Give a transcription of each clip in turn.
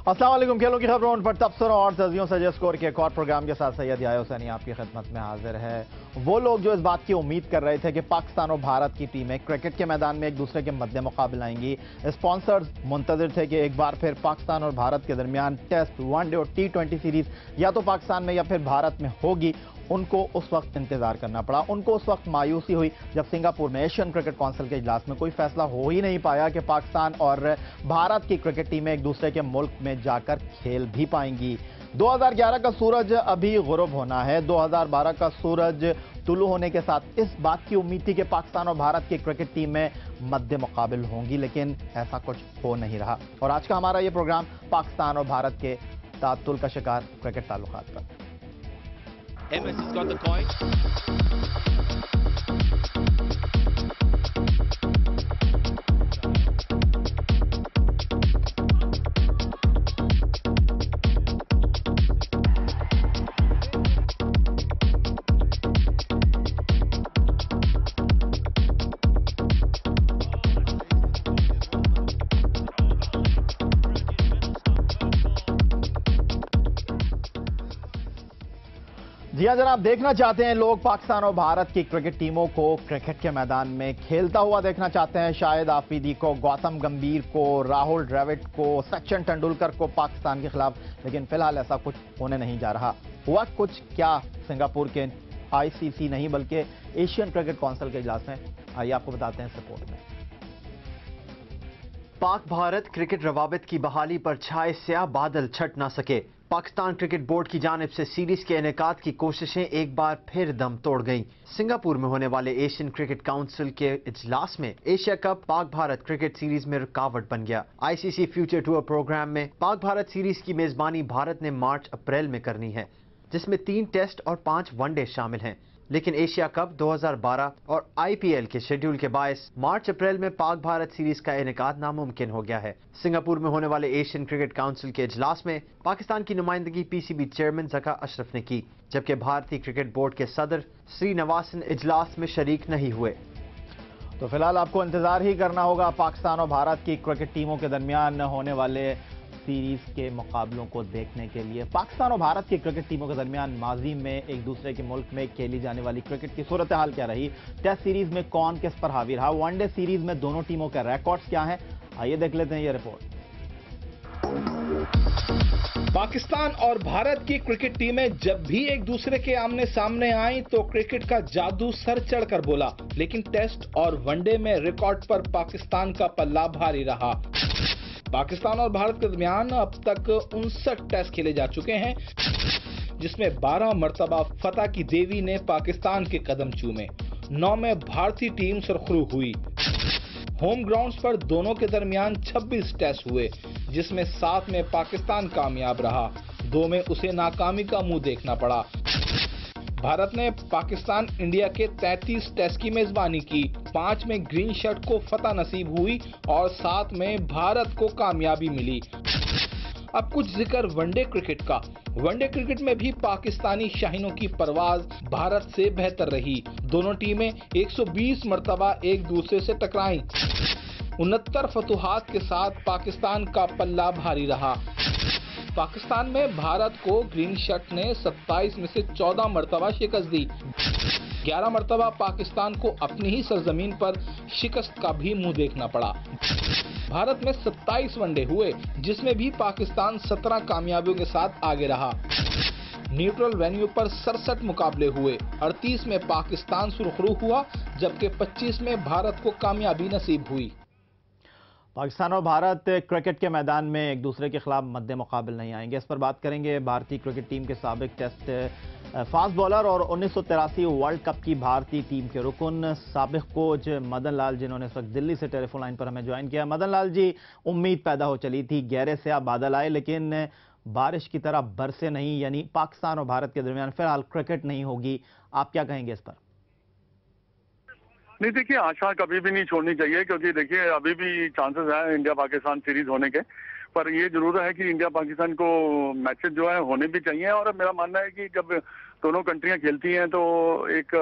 अस्सलाम वालेकुम। खेलों की खबरों पर तबसरों और तजियों से स्कोर के एक और प्रोग्राम के साथ सैयद याया हुसैनी आपकी खिदमत में हाजिर है। वो लोग जो इस बात की उम्मीद कर रहे थे कि पाकिस्तान और भारत की टीमें क्रिकेट के मैदान में एक दूसरे के मद्दे मुकाबले आएंगी, स्पॉन्सर्स मुंतजिर थे कि एक बार फिर पाकिस्तान और भारत के दरमियान टेस्ट, वनडे और T20 सीरीज या तो पाकिस्तान में या फिर भारत में होगी, उनको उस वक्त इंतजार करना पड़ा। उनको उस वक्त मायूसी हुई जब सिंगापुर में एशियन क्रिकेट काउंसिल के इजलास में कोई फैसला हो ही नहीं पाया कि पाकिस्तान और भारत की क्रिकेट टीमें एक दूसरे के मुल्क में जाकर खेल भी पाएंगी। 2011 का सूरज अभी गुरूब होना है। 2012 का सूरज तुलू होने के साथ इस बात की उम्मीद थी कि पाकिस्तान और भारत की क्रिकेट टीमें मद्दे मुकाबिल होंगी, लेकिन ऐसा कुछ हो नहीं रहा। और आज का हमारा ये प्रोग्राम पाकिस्तान और भारत के तातुल का शिकार क्रिकेट ताल्लुकात पर। MS has got the coin. जी हाँ जनाब, देखना चाहते हैं लोग पाकिस्तान और भारत की क्रिकेट टीमों को क्रिकेट के मैदान में खेलता हुआ देखना चाहते हैं। शाहिद आफरीदी को, गौतम गंभीर को, राहुल द्रविड़ को, सचिन तेंदुलकर को पाकिस्तान के खिलाफ, लेकिन फिलहाल ऐसा कुछ होने नहीं जा रहा। हुआ कुछ क्या सिंगापुर के ICC नहीं बल्कि एशियन क्रिकेट काउंसिल के इजलास में, आइए आपको बताते हैं इस रिपोर्ट में। पाक भारत क्रिकेट रवाबित की बहाली पर छाए स्याह बादल छट ना सके। पाकिस्तान क्रिकेट बोर्ड की जानिब से सीरीज के इनेकाद की कोशिशें एक बार फिर दम तोड़ गईं। सिंगापुर में होने वाले एशियन क्रिकेट काउंसिल के इजलास में Asia cup Pak Bharat cricket series में रुकावट बन गया। ICC फ्यूचर टूर प्रोग्राम में पाक भारत सीरीज की मेजबानी भारत ने मार्च-अप्रैल में करनी है, जिसमें 3 टेस्ट और 5 वनडे शामिल हैं। लेकिन एशिया कप 2012 और IPL के शेड्यूल के बायस मार्च-अप्रैल में पाक भारत सीरीज का इनेकाद नामुमकिन हो गया है। सिंगापुर में होने वाले एशियन क्रिकेट काउंसिल के इजलास में पाकिस्तान की नुमाइंदगी PCB चेयरमैन ज़का अशरफ ने की, जबकि भारतीय क्रिकेट बोर्ड के सदर श्रीनिवासन इजलास में शरीक नहीं हुए। तो फिलहाल आपको इंतजार ही करना होगा पाकिस्तान और भारत की क्रिकेट टीमों के दरमियान होने वाले सीरीज के मुकाबलों को देखने के लिए। पाकिस्तान और भारत की क्रिकेट टीमों के दरमियान माजी में एक दूसरे के मुल्क में खेली जाने वाली क्रिकेट की सूरत हाल क्या रही, टेस्ट सीरीज में कौन किस पर हावी रहा, वनडे सीरीज में दोनों टीमों के रिकॉर्ड्स क्या हैं, आइए देख लेते हैं ये रिपोर्ट। पाकिस्तान और भारत की क्रिकेट टीमें जब भी एक दूसरे के आमने सामने आई तो क्रिकेट का जादू सर चढ़कर बोला, लेकिन टेस्ट और वनडे में रिकॉर्ड पर पाकिस्तान का पल्ला भारी रहा। पाकिस्तान और भारत के दरमियान अब तक 59 टेस्ट खेले जा चुके हैं, जिसमें 12 मरतबा फतह की देवी ने पाकिस्तान के कदम चूमे। 9 में भारतीय टीम सुरखरू हुई। होम ग्राउंड्स पर दोनों के दरमियान 26 टेस्ट हुए, जिसमें 7 में पाकिस्तान कामयाब रहा, 2 में उसे नाकामी का मुंह देखना पड़ा। भारत ने पाकिस्तान इंडिया के 33 टेस्ट की मेजबानी की। 5 में ग्रीन शर्ट को फतह नसीब हुई और 7 में भारत को कामयाबी मिली। अब कुछ जिक्र वनडे क्रिकेट का। वनडे क्रिकेट में भी पाकिस्तानी शाहीनों की परवाज भारत से बेहतर रही। दोनों टीमें 120 मरतबा एक दूसरे से टकराईं। 69 फतुहात के साथ पाकिस्तान का पल्ला भारी रहा। पाकिस्तान में भारत को ग्रीन शर्ट ने 27 में से 14 मरतबा शिकस्त दी। 11 मरतबा पाकिस्तान को अपनी ही सरजमीन पर शिकस्त का भी मुंह देखना पड़ा। भारत में 27 वनडे हुए, जिसमें भी पाकिस्तान 17 कामयाबियों के साथ आगे रहा। न्यूट्रल वेन्यू पर 67 मुकाबले हुए। 38 में पाकिस्तान सुरखरू हुआ, जबकि 25 में भारत को कामयाबी नसीब हुई। पाकिस्तान और भारत क्रिकेट के मैदान में एक दूसरे के खिलाफ मद्दे मुकाबिल नहीं आएंगे, इस पर बात करेंगे भारतीय क्रिकेट टीम के साबिक टेस्ट फास्ट बॉलर और 1983 वर्ल्ड कप की भारतीय टीम के रुकन साबिक कोच मदन लाल, जिन्होंने इस वक्त दिल्ली से टेलीफोन लाइन पर हमें ज्वाइन किया। मदन लाल जी, उम्मीद पैदा हो चली थी, गहरे से आप बादल आए लेकिन बारिश की तरह बरसे नहीं, यानी पाकिस्तान और भारत के दरमियान फिलहाल क्रिकेट नहीं होगी, आप क्या कहेंगे इस पर? नहीं देखिए, आशा कभी भी नहीं छोड़नी चाहिए, क्योंकि देखिए अभी भी चांसेस हैं इंडिया पाकिस्तान सीरीज होने के, पर ये जरूर है कि इंडिया पाकिस्तान को मैचेस जो है होने भी चाहिए। और मेरा मानना है कि जब दोनों कंट्रियां खेलती हैं तो एक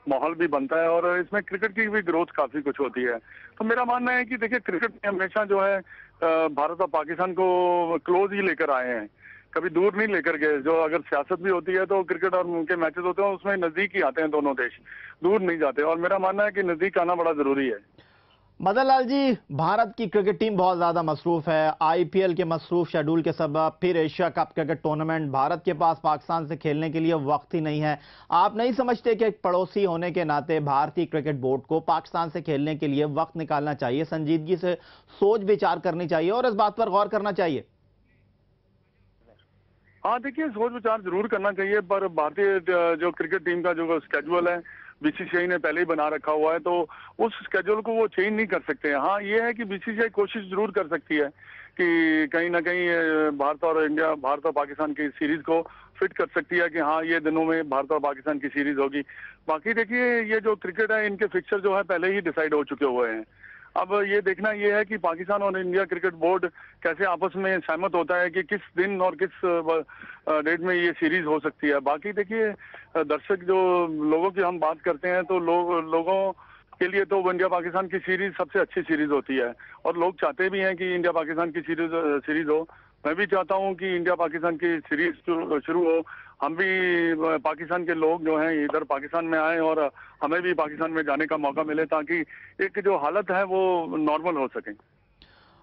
माहौल भी बनता है और इसमें क्रिकेट की भी ग्रोथ काफी कुछ होती है। तो मेरा मानना है कि देखिए क्रिकेट में हमेशा जो है भारत और पाकिस्तान को क्लोज ही लेकर आए हैं, कभी दूर नहीं लेकर गए। जो अगर सियासत भी होती है तो क्रिकेट और उनके मैचेस होते हैं उसमें नजदीक ही आते हैं, दोनों देश दूर नहीं जाते। और मेरा मानना है कि नजदीक आना बड़ा जरूरी है। मदन लाल जी, भारत की क्रिकेट टीम बहुत ज्यादा मसरूफ है। आईपीएल के मसरूफ शेड्यूल के सबब फिर Asia cup cricket tournament, Bharat के पास पाकिस्तान से खेलने के लिए वक्त ही नहीं है। आप नहीं समझते कि एक पड़ोसी होने के नाते भारतीय क्रिकेट बोर्ड को पाकिस्तान से खेलने के लिए वक्त निकालना चाहिए, संजीदगी से सोच विचार करनी चाहिए और इस बात पर गौर करना चाहिए? हाँ देखिए, सोच विचार जरूर करना चाहिए, पर भारतीय जो क्रिकेट टीम का जो स्केड्यूल है बीसीसीआई ने पहले ही बना रखा हुआ है, तो उस स्केड्यूल को वो चेंज नहीं कर सकते हैं। हाँ ये है कि बीसीसीआई कोशिश जरूर कर सकती है कि कहीं ना कहीं भारत और पाकिस्तान की सीरीज को फिट कर सकती है कि हाँ ये दिनों में भारत और पाकिस्तान की सीरीज होगी। बाकी देखिए, ये जो क्रिकेट है इनके फिक्सर जो है पहले ही डिसाइड हो चुके हुए हैं। अब ये देखना ये है कि पाकिस्तान और इंडिया क्रिकेट बोर्ड कैसे आपस में सहमत होता है कि किस दिन और किस डेट में ये सीरीज हो सकती है। बाकी देखिए, दर्शक जो लोगों की हम बात करते हैं तो लोगों के लिए तो इंडिया पाकिस्तान की सीरीज सबसे अच्छी सीरीज होती है और लोग चाहते भी हैं कि इंडिया पाकिस्तान की सीरीज हो। मैं भी चाहता हूं कि इंडिया पाकिस्तान की सीरीज शुरू हो। हम भी पाकिस्तान के लोग जो हैं इधर पाकिस्तान में आए और हमें भी पाकिस्तान में जाने का मौका मिले ताकि एक जो हालत है वो नॉर्मल हो सके।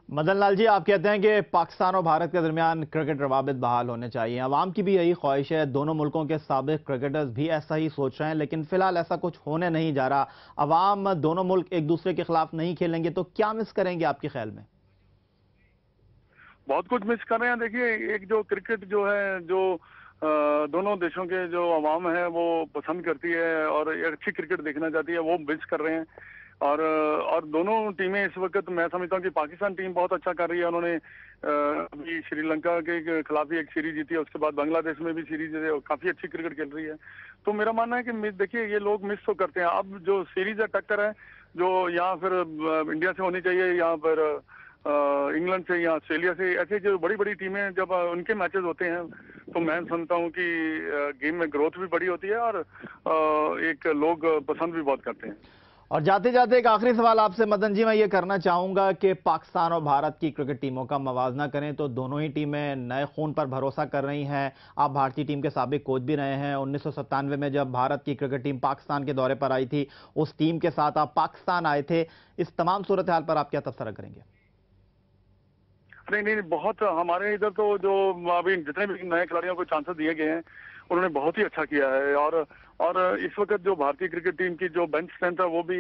मदन लाल जी, आप कहते हैं कि पाकिस्तान और भारत के दरमियान क्रिकेट रवाबित बहाल होने चाहिए। अवाम की भी यही ख्वाहिश है, दोनों मुल्कों के साबिक क्रिकेटर्स भी ऐसा ही सोच रहे हैं, लेकिन फिलहाल ऐसा कुछ होने नहीं जा रहा। अवाम, दोनों मुल्क एक दूसरे के खिलाफ नहीं खेलेंगे तो क्या मिस करेंगे आपके ख्याल में? बहुत कुछ मिस कर रहे हैं। देखिए, एक जो क्रिकेट जो है, जो दोनों देशों के जो अवाम है वो पसंद करती है और एक अच्छी क्रिकेट देखना चाहती है, वो मिस कर रहे हैं। और दोनों टीमें इस वक्त मैं समझता हूँ कि पाकिस्तान टीम बहुत अच्छा कर रही है। उन्होंने अभी श्रीलंका के खिलाफ ही एक सीरीज जीती है, उसके बाद बांग्लादेश में भी सीरीज काफी अच्छी क्रिकेट खेल रही है। तो मेरा मानना है कि देखिए, ये लोग मिस तो करते हैं। अब जो सीरीज है, टक्कर है जो यहाँ फिर इंडिया से होनी चाहिए या फिर इंग्लैंड से या ऑस्ट्रेलिया से, ऐसे जो बड़ी बड़ी टीमें जब उनके मैचेस होते हैं तो मैं समझता हूँ कि गेम में ग्रोथ भी बड़ी होती है और एक लोग पसंद भी बहुत करते हैं। और जाते जाते एक आखिरी सवाल आपसे मदन जी मैं ये करना चाहूंगा कि पाकिस्तान और भारत की क्रिकेट टीमों का मवाजना करें तो दोनों ही टीमें नए खून पर भरोसा कर रही हैं। आप भारतीय टीम के साबिक कोच भी रहे हैं। 1997 में जब भारत की क्रिकेट टीम पाकिस्तान के दौरे पर आई थी, उस टीम के साथ आप पाकिस्तान आए थे। इस तमाम सूरत हाल पर आप क्या तबसरा करेंगे? नहीं, बहुत हमारे इधर तो जो अभी जितने भी नए खिलाड़ियों को चांसेस दिए गए हैं उन्होंने बहुत ही अच्छा किया है। और इस वक्त जो भारतीय क्रिकेट टीम की जो बेंच स्ट्रेंथ है वो भी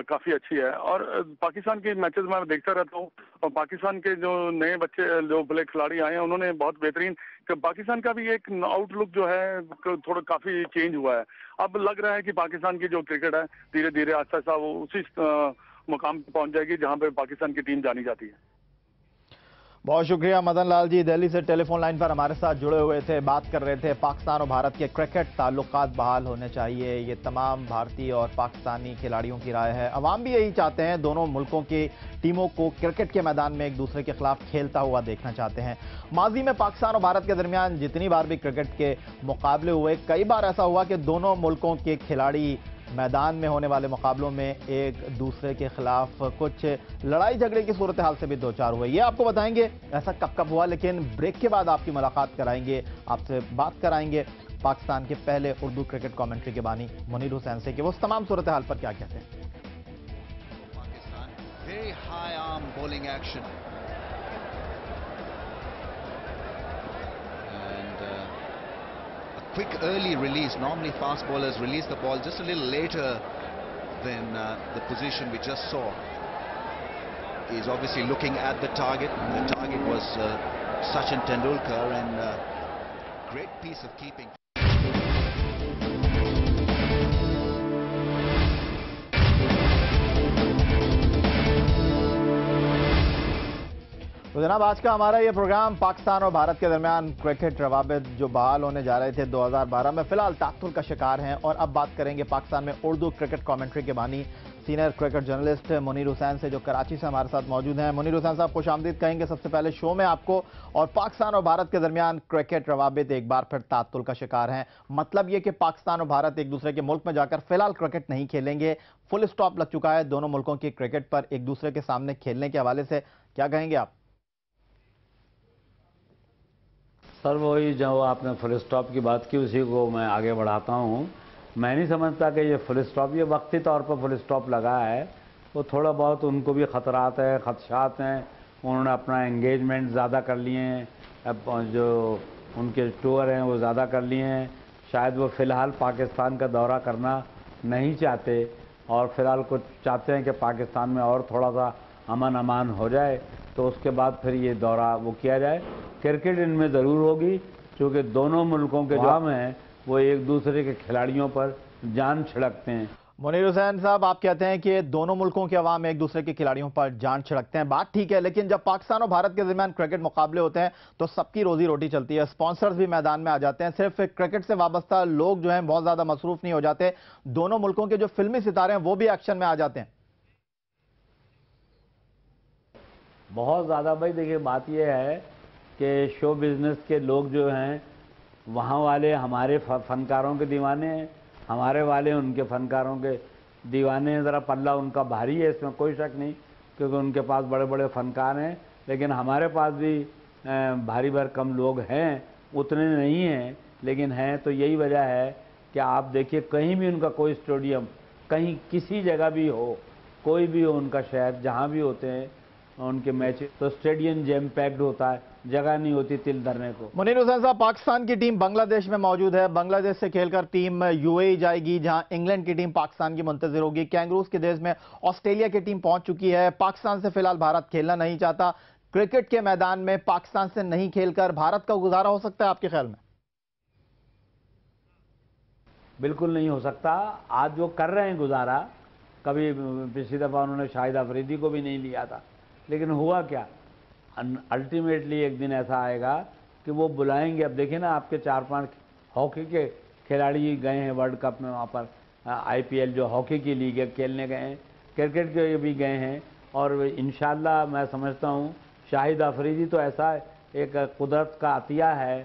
काफी अच्छी है। और पाकिस्तान के मैचेस में मैं देखता रहता हूँ और पाकिस्तान के जो नए बच्चे जो भले खिलाड़ी आए हैं उन्होंने बहुत बेहतरीन, पाकिस्तान का भी एक आउटलुक जो है थोड़ा काफी चेंज हुआ है। अब लग रहा है कि पाकिस्तान की जो क्रिकेट है धीरे धीरे आस्ता आस्ता वो उसी मुकाम पर पहुंच जाएगी जहां पे पाकिस्तान की टीम जानी जाती है। बहुत शुक्रिया मदन लाल जी, दिल्ली से टेलीफोन लाइन पर हमारे साथ जुड़े हुए थे, बात कर रहे थे पाकिस्तान और भारत के क्रिकेट ताल्लुकात बहाल होने चाहिए। ये तमाम भारतीय और पाकिस्तानी खिलाड़ियों की राय है। अवाम भी यही चाहते हैं, दोनों मुल्कों की टीमों को क्रिकेट के मैदान में एक दूसरे के खिलाफ खेलता हुआ देखना चाहते हैं। माजी में पाकिस्तान और भारत के दरमियान जितनी बार भी क्रिकेट के मुकाबले हुए, कई बार ऐसा हुआ कि दोनों मुल्कों के खिलाड़ी मैदान में होने वाले मुकाबलों में एक दूसरे के खिलाफ कुछ लड़ाई झगड़े की सूरत हाल से भी दो चार हुए। ये आपको बताएंगे ऐसा कब कब हुआ, लेकिन ब्रेक के बाद आपकी मुलाकात कराएंगे, आपसे बात कराएंगे पाकिस्तान के पहले उर्दू क्रिकेट कमेंट्री के बानी मुनीर हुसैन से कि वो तमाम सूरत हाल पर क्या कहते हैं। Quick early release. Normally fast bowlers release the ball just a little later than the position we just saw. He's obviously looking at the target. The target was Sachin Tendulkar, and great piece of keeping. तो जनाब, आज का हमारा ये programme Pakistan और भारत के दरमियान cricket रवाबित जो बहाल होने जा रहे थे 2012 में, फिलहाल तातुल का शिकार हैं। और अब बात करेंगे पाकिस्तान में उर्दू क्रिकेट कमेंट्री के बानी senior cricket journalist Munir Hussain से, जो कराची से हमारे साथ मौजूद हैं। मुनीर हुसैन साहब, खुशामदीद कहेंगे सबसे पहले शो में आपको। और पाकिस्तान और भारत के दरमियान क्रिकेट रवाबित एक बार फिर तातुल का शिकार हैं। मतलब ये कि पाकिस्तान और भारत एक दूसरे के मुल्क में जाकर फिलहाल क्रिकेट नहीं खेलेंगे, फुल स्टॉप लग चुका है दोनों मुल्कों की क्रिकेट पर एक दूसरे के सामने खेलने के हवाले से। क्या कहेंगे आप? सर, वही जो आपने फुल स्टॉप की बात की उसी को मैं आगे बढ़ाता हूँ। मैं नहीं समझता कि ये फुल स्टॉप, ये वक्ती तौर पर फुल स्टॉप लगा है। वो थोड़ा बहुत उनको भी ख़तरात है, खदशात हैं। उन्होंने अपना एंगेजमेंट ज़्यादा कर लिए हैं, अब जो उनके टूर हैं वो ज़्यादा कर लिए हैं। शायद वो फ़िलहाल पाकिस्तान का दौरा करना नहीं चाहते और फ़िलहाल कुछ चाहते हैं कि पाकिस्तान में और थोड़ा सा अमन अमान हो जाए तो उसके बाद फिर ये दौरा वो किया जाए। क्रिकेट इनमें ज़रूर होगी क्योंकि दोनों मुल्कों के जो आम हैं वो एक दूसरे के खिलाड़ियों पर जान छिड़कते हैं। मुनीर हुसैन साहब, आप कहते हैं कि दोनों मुल्कों के अवाम एक दूसरे के खिलाड़ियों पर जान छिड़कते हैं, बात ठीक है, लेकिन जब पाकिस्तान और भारत के दरमियान क्रिकेट मुकाबले होते हैं तो सबकी रोजी रोटी चलती है, स्पॉन्सर्स भी मैदान में आ जाते हैं। सिर्फ क्रिकेट से वाबस्ता लोग जो हैं बहुत ज्यादा मसरूफ नहीं हो जाते, दोनों मुल्कों के जो फिल्मी सितारे हैं वो भी एक्शन में आ जाते हैं। बहुत ज़्यादा भाई, देखिए बात यह है कि शो बिजनेस के लोग जो हैं वहाँ वाले हमारे फनकारों के दीवाने हैं, हमारे वाले उनके फनकारों के दीवाने हैं। ज़रा पल्ला उनका भारी है, इसमें कोई शक नहीं, क्योंकि उनके पास बड़े बड़े फनकार हैं। लेकिन हमारे पास भी भारी भरकम लोग हैं, उतने नहीं हैं लेकिन हैं। तो यही वजह है कि आप देखिए कहीं भी उनका कोई स्टेडियम, कहीं किसी जगह भी हो, कोई भी हो उनका शहर, जहाँ भी होते हैं उनके मैच, तो स्टेडियम जैम पैक्ड होता है, जगह नहीं होती तिल धरने को। मुनीर हुसैन साहब, पाकिस्तान की टीम बांग्लादेश में मौजूद है, बांग्लादेश से खेलकर टीम यूएई जाएगी जहां इंग्लैंड की टीम पाकिस्तान की मुंतजिर होगी। कैंगरूज के देश में ऑस्ट्रेलिया की टीम पहुंच चुकी है। पाकिस्तान से फिलहाल भारत खेलना नहीं चाहता। क्रिकेट के मैदान में पाकिस्तान से नहीं खेलकर भारत का गुजारा हो सकता है आपके ख्याल में? बिल्कुल नहीं हो सकता। आज वो कर रहे हैं गुजारा, कभी पिछली दफ़ा उन्होंने शाहिद अफरीदी को भी नहीं लिया था, लेकिन हुआ क्या, अल्टीमेटली एक दिन ऐसा आएगा कि वो बुलाएंगे। अब देखिए ना, आपके 4-5 हॉकी के खिलाड़ी गए हैं वर्ल्ड कप में, वहाँ पर आईपीएल जो हॉकी की लीग है खेलने गए हैं, क्रिकेट के भी गए हैं। और इंशाल्लाह मैं समझता हूँ शाहिद अफरीदी तो ऐसा एक कुदरत का अतिया है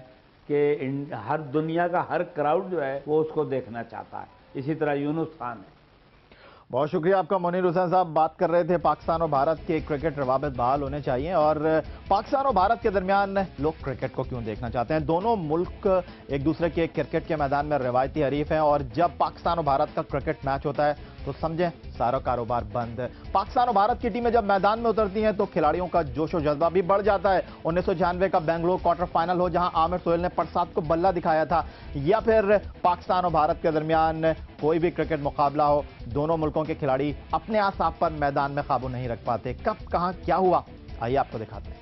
कि हर दुनिया का हर क्राउड जो है वो उसको देखना चाहता है। इसी तरह यूनुस खान है। बहुत शुक्रिया आपका मुनीर हुसैन साहब। बात कर रहे थे पाकिस्तान और भारत के क्रिकेट रवाबित बहाल होने चाहिए और पाकिस्तान और भारत के दरमियान लोग क्रिकेट को क्यों देखना चाहते हैं। दोनों मुल्क एक दूसरे के क्रिकेट के मैदान में रवायती हरीफ हैं और जब पाकिस्तान और भारत का क्रिकेट मैच होता है तो समझें सारा कारोबार बंद। पाकिस्तान और भारत की टीमें जब मैदान में उतरती हैं तो खिलाड़ियों का जोशो जज्बा भी बढ़ जाता है। 1996 का बेंगलुरु क्वार्टर फाइनल हो जहां आमिर सोहेल ने परसाद को बल्ला दिखाया था, या फिर पाकिस्तान और भारत के दरमियान कोई भी क्रिकेट मुकाबला हो, दोनों मुल्कों के खिलाड़ी अपने आसाप पर मैदान में काबू नहीं रख पाते। कब कहां क्या हुआ, आइए आपको दिखाते हैं।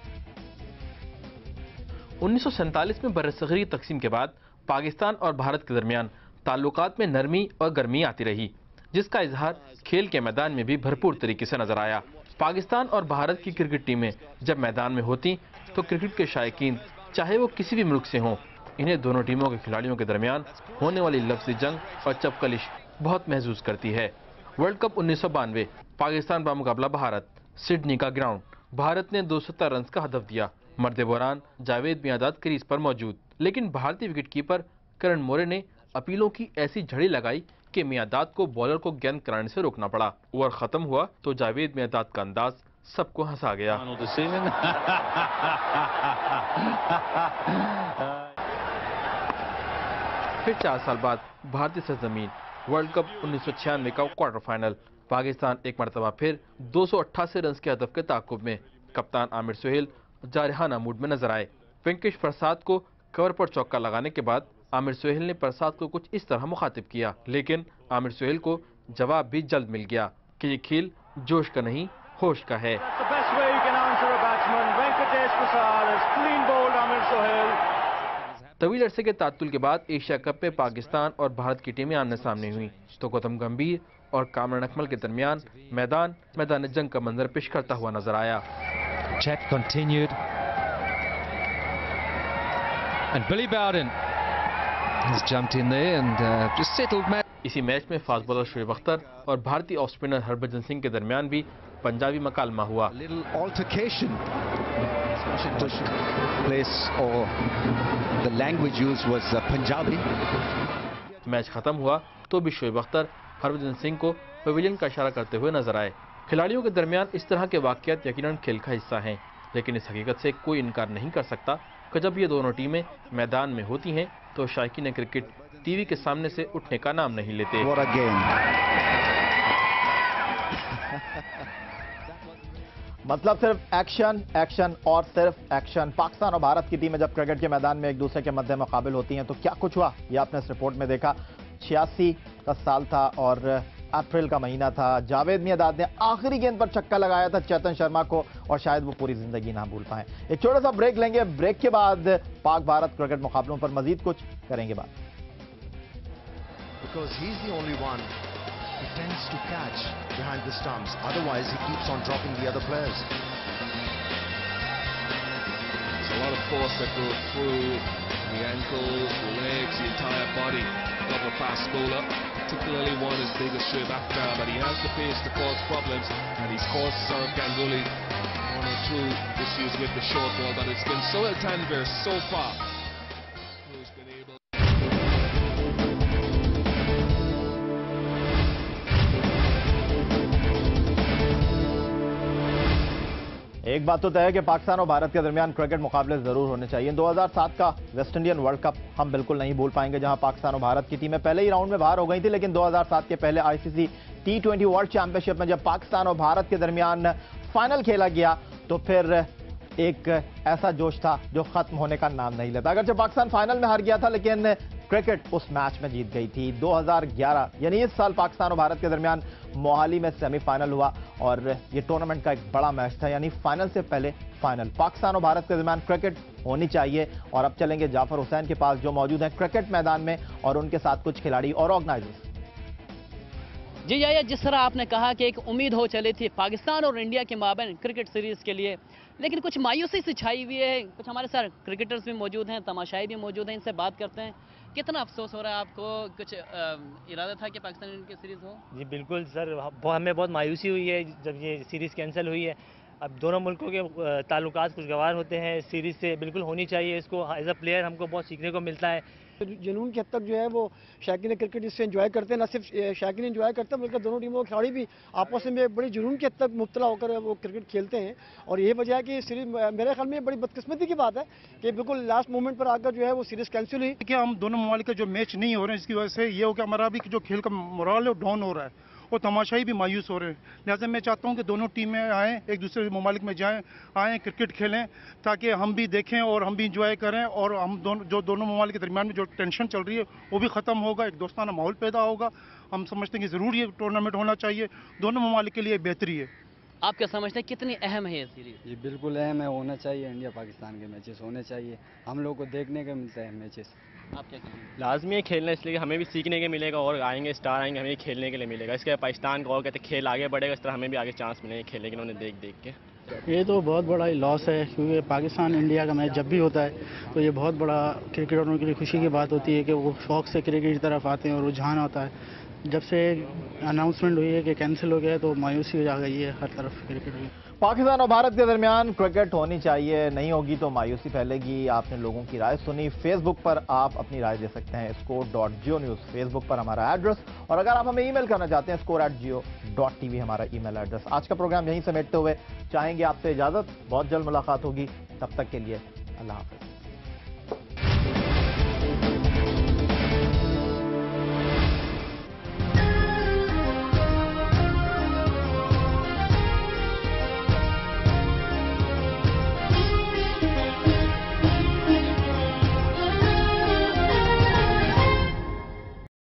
1947 में बरसगीरी तकसीम के बाद पाकिस्तान और भारत के दरमियान ताल्लुकात में नरमी और गर्मी आती रही, जिसका इजहार खेल के मैदान में भी भरपूर तरीके से नजर आया। पाकिस्तान और भारत की क्रिकेट टीमें जब मैदान में होती तो क्रिकेट के शायकीन चाहे वो किसी भी मुल्क से हों, इन्हें दोनों टीमों के खिलाड़ियों के दरमियान होने वाली लफ्ज़ी जंग और चपकलिश बहुत महसूस करती है। वर्ल्ड कप 1992, पाकिस्तान का मुकाबला भारत, सिडनी का ग्राउंड। भारत ने 270 रन का हदफ दिया। मर्द बोरान जावेद मियांदाद क्रीज पर मौजूद, लेकिन भारतीय विकेटकीपर करण मोरे ने अपीलों की ऐसी झड़ी लगाई कि मियांदाद को बॉलर को गेंद कराने से रोकना पड़ा। ओवर खत्म हुआ तो जावेद मियांदाद का अंदाज सबको हंसा गया। फिर 4 साल बाद भारतीय सरजमीन, वर्ल्ड कप 1996 का क्वार्टर फाइनल। पाकिस्तान एक मरतबा फिर 288 रन के हदफ के ताकुब में। कप्तान आमिर सोहेल जारहाना मूड में नजर आए। वेंकटेश प्रसाद को कवर पर चौका लगाने के बाद आमिर सोहेल ने प्रसाद को कुछ इस तरह मुखातिब किया, लेकिन आमिर सोहेल को जवाब भी जल्द मिल गया कि ये खेल जोश का नहीं होश का है। तवील अरसे के तात्तुल के बाद एशिया कप में पाकिस्तान और भारत की टीमें आमने सामने हुई तो गौतम गंभीर और कामरान अकमल के दरमियान मैदान जंग का मंजर पेश करता हुआ नजर आया। Check continued. And Billy Bowden has jumped in there and just settled match. इसी मैच में फास्ट बॉलर शुएब अख्तर और भारतीय ऑफ स्पिनर हरभजन सिंह के दरमियान भी पंजाबी मकालमा हुआ। Little altercation. Place or the language used was Punjabi. Match खत्म हुआ तो भी शोएब अख्तर हरभजन सिंह को पवेलियन का इशारा करते हुए नजर आए। खिलाड़ियों के दरमियान इस तरह के वाकयात यकीनन खेल का हिस्सा हैं, लेकिन इस हकीकत से कोई इनकार नहीं कर सकता कि जब ये दोनों टीमें मैदान में होती हैं तो शायकीन क्रिकेट टीवी के सामने से उठने का नाम नहीं लेते। What a game. मतलब सिर्फ एक्शन, एक्शन और सिर्फ एक्शन। पाकिस्तान और भारत की टीमें जब क्रिकेट के मैदान में एक दूसरे के मद्दे मुकाबिल होती हैं तो क्या कुछ हुआ, ये आपने इस रिपोर्ट में देखा। 86 का साल था और अप्रैल का महीना था। जावेद मियांदाद ने आखिरी गेंद पर छक्का लगाया था चेतन शर्मा को और शायद वो पूरी जिंदगी ना भूल पाए। एक छोटा सा ब्रेक लेंगे, ब्रेक के बाद पाक भारत क्रिकेट मुकाबलों पर मजीद कुछ करेंगे बात। Because he's the only one who tends to catch behind the stumps. Otherwise, he keeps on dropping the other players. There's a lot of force that goes through the ankles, the legs, the entire body of a fast bowler, particularly one as big as Shoaib Akhtar, but he has the pace to cause problems, and he's caused Saurav Ganguly one or two issues with the short ball, but it's been Sohail Tanvir so far who's been able. एक बात तो तय है कि पाकिस्तान और भारत के दरमियान cricket मुकाबले जरूर होने चाहिए। 2007 का वेस्ट इंडियन वर्ल्ड कप हम बिल्कुल नहीं भूल पाएंगे, जहां पाकिस्तान और भारत की टीमें पहले ही राउंड में बाहर हो गई थी, लेकिन 2007 के पहले आईसीसी T20 वर्ल्ड चैंपियनशिप में जब पाकिस्तान और भारत के दरमियान फाइनल खेला गया तो फिर एक ऐसा जोश था जो खत्म होने का नाम नहीं लेता। अगरचे पाकिस्तान फाइनल में हार गया था, लेकिन क्रिकेट उस मैच में जीत गई थी। 2011 यानी इस साल पाकिस्तान और भारत के दरमियान मोहाली में सेमीफाइनल हुआ और ये टूर्नामेंट का एक बड़ा मैच था, यानी फाइनल से पहले फाइनल। पाकिस्तान और भारत के दरमियान क्रिकेट होनी चाहिए। और अब चलेंगे जाफर हुसैन के पास जो मौजूद हैं क्रिकेट मैदान में और उनके साथ कुछ खिलाड़ी और ऑर्गेनाइजर्स। जी याया, जिस तरह आपने कहा कि एक उम्मीद हो चली थी पाकिस्तान और इंडिया के माबैन क्रिकेट सीरीज़ के लिए, लेकिन कुछ मायूसी से छाई हुई है। कुछ हमारे साथ क्रिकेटर्स भी मौजूद हैं, तमाशाई भी मौजूद हैं, इनसे बात करते हैं। कितना अफसोस हो रहा है आपको? कुछ इरादा था कि पाकिस्तान इंडिया की सीरीज़ हो? जी बिल्कुल सर, हमें बहुत मायूसी हुई है जब ये सीरीज़ कैंसिल हुई है। अब दोनों मुल्कों के ताल्लुकात खुशगवार होते हैं, सीरीज़ से बिल्कुल होनी चाहिए। इसको एज अ प्लेयर हमको बहुत सीखने को मिलता है। जुनून की हद तक जो है वो शायकीन क्रिकेट इससे एंजॉय करते हैं, ना सिर्फ शायकीन एंजॉय करते हैं बल्कि दोनों टीमों के खिलाड़ी भी आपस में बड़ी जुनून की हद तक मुब्तला होकर वो क्रिकेट खेलते हैं। और ये वजह है कि सीरीज मेरे ख्याल में बड़ी बदकिस्मती की बात है कि बिल्कुल लास्ट मोमेंट पर आकर जो है वो सीरीज कैंसिल हुई। कि हम दोनों ममालिक के जो मैच नहीं हो रहे हैं, इसकी वजह से ये हो कि हमारा भी जो खेल का मोराल है वो डाउन हो रहा है और तमाशाई भी मायूस हो रहे हैं। लिहाजा मैं चाहता हूँ कि दोनों टीमें आएँ, एक दूसरे ममालिक में आएँ, क्रिकेट खेलें, ताकि हम भी देखें और हम भी इंजॉय करें और हम दोनों ममालिक के दरमियान में जो टेंशन चल रही है वो भी ख़त्म होगा, एक दोस्ताना माहौल पैदा होगा। हम समझते हैं कि ज़रूर ये टूर्नामेंट होना चाहिए, दोनों ममालिक के लिए बेहतरी है। आप क्या समझते हैं कितनी अहम है ये सीरीज? ये बिल्कुल अहम है, होना चाहिए। इंडिया पाकिस्तान के मैचेस होने चाहिए, हम लोग को देखने को मिलता है मैचेस। आप क्या कहेंगे? लाजमी है खेलना, इसलिए हमें भी सीखने के मिलेगा और आएंगे स्टार आएंगे, हमें खेलने के लिए मिलेगा। इसके पाकिस्तान को और कहते खेल आगे बढ़ेगा, इस तरह हमें भी आगे चांस मिलेंगे खेलने के, उन्हें देख के। ये तो बहुत बड़ा लॉस है, क्योंकि पाकिस्तान इंडिया का मैच जब भी होता है तो ये बहुत बड़ा क्रिकेटरों के लिए खुशी की बात होती है कि वो शौक से क्रिकेट की तरफ आते हैं और रुझान होता है। जब से अनाउंसमेंट हुई है कि कैंसिल हो गया तो मायूसी हो जा गई है हर तरफ क्रिकेट में। पाकिस्तान और भारत के दरमियान क्रिकेट होनी चाहिए, नहीं होगी तो मायूसी फैलेगी। आपने लोगों की राय सुनी, फेसबुक पर आप अपनी राय दे सकते हैं, score.geo news फेसबुक पर हमारा एड्रेस। और अगर आप हमें ईमेल करना चाहते हैं score@geo.tv हमारा ईमेल एड्रेस। आज का प्रोग्राम यहीं समेटते हुए चाहेंगे आपसे इजाजत, बहुत जल्द मुलाकात होगी, तब तक के लिए अल्लाह हाफिज।